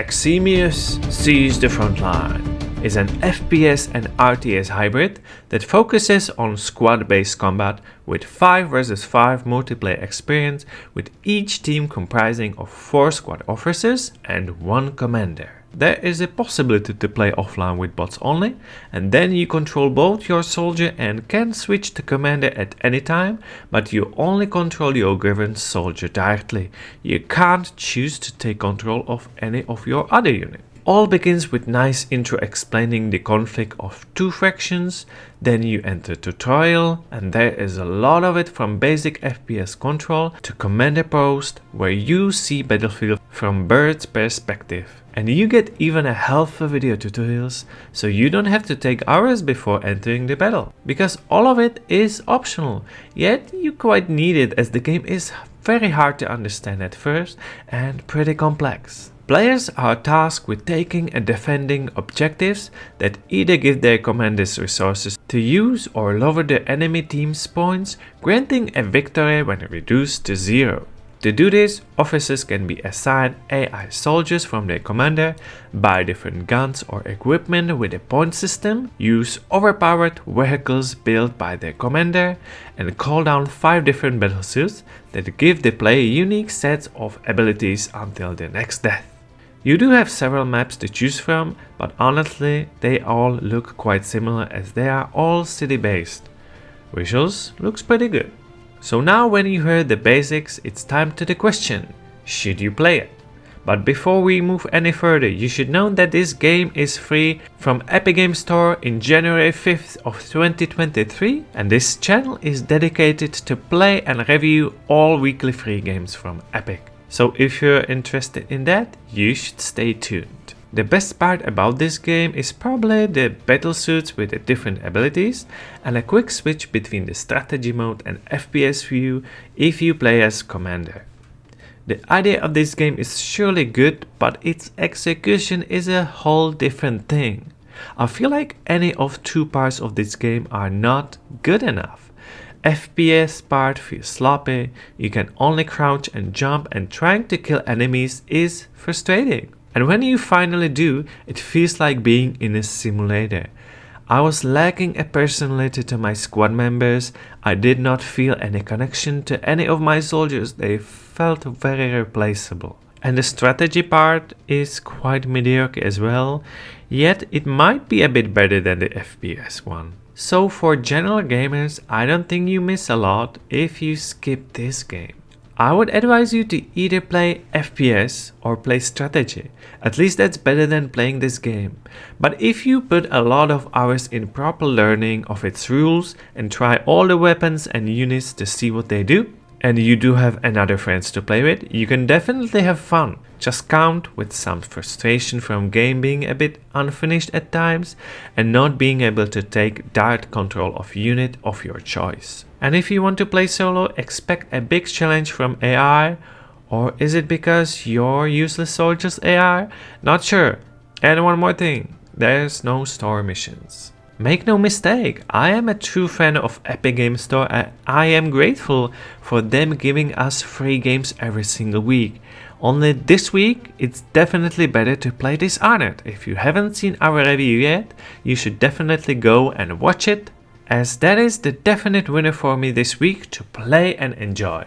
Eximius Seize the Frontline is an FPS and RTS hybrid that focuses on squad-based combat with 5 vs 5 multiplayer experience, with each team comprising of 4 squad officers and 1 commander. There is a possibility to play offline with bots only, and then you control both your soldier and can switch to commander at any time, but you only control your given soldier directly. You can't choose to take control of any of your other units. All begins with nice intro explaining the conflict of 2 factions, then you enter tutorial, and there is a lot of it, from basic FPS control to commander post, where you see battlefield from bird's perspective. And you get even a half of video tutorials, so you don't have to take hours before entering the battle, because all of it is optional, yet you quite need it as the game is very hard to understand at first and pretty complex. Players are tasked with taking and defending objectives that either give their commanders resources to use or lower the enemy team's points, granting a victory when reduced to 0. To do this, officers can be assigned AI soldiers from their commander, buy different guns or equipment with a point system, use overpowered vehicles built by their commander, and call down 5 different battlesuits that give the player unique sets of abilities until their next death. You do have several maps to choose from, but honestly they all look quite similar as they are all city-based. Visuals looks pretty good. So now when you heard the basics, it's time to the question: should you play it? But before we move any further, you should know that this game is free from Epic Games Store in January 5th of 2023, and this channel is dedicated to play and review all weekly free games from Epic. So if you're interested in that, you should stay tuned. The best part about this game is probably the battlesuits with the different abilities and a quick switch between the strategy mode and FPS view if you play as commander. The idea of this game is surely good, but its execution is a whole different thing. I feel like any of 2 parts of this game are not good enough. FPS part feels sloppy, you can only crouch and jump, and trying to kill enemies is frustrating. And when you finally do, it feels like being in a simulator. I was lacking a personality to my squad members, I did not feel any connection to any of my soldiers, they felt very replaceable. And the strategy part is quite mediocre as well, yet it might be a bit better than the FPS one. So for general gamers, I don't think you miss a lot if you skip this game. I would advise you to either play FPS or play strategy, at least that's better than playing this game. But if you put a lot of hours in proper learning of its rules and try all the weapons and units to see what they do, and you do have another friends to play with, you can definitely have fun. Just count with some frustration from game being a bit unfinished at times and not being able to take direct control of unit of your choice. And if you want to play solo, expect a big challenge from AI, or is it because your useless soldiers AI? Not sure. And one more thing, there's no store missions. Make no mistake, I am a true fan of Epic Games Store and I am grateful for them giving us free games every single week. Only this week, it's definitely better to play Dishonored. If you haven't seen our review yet, you should definitely go and watch it, as that is the definite winner for me this week to play and enjoy.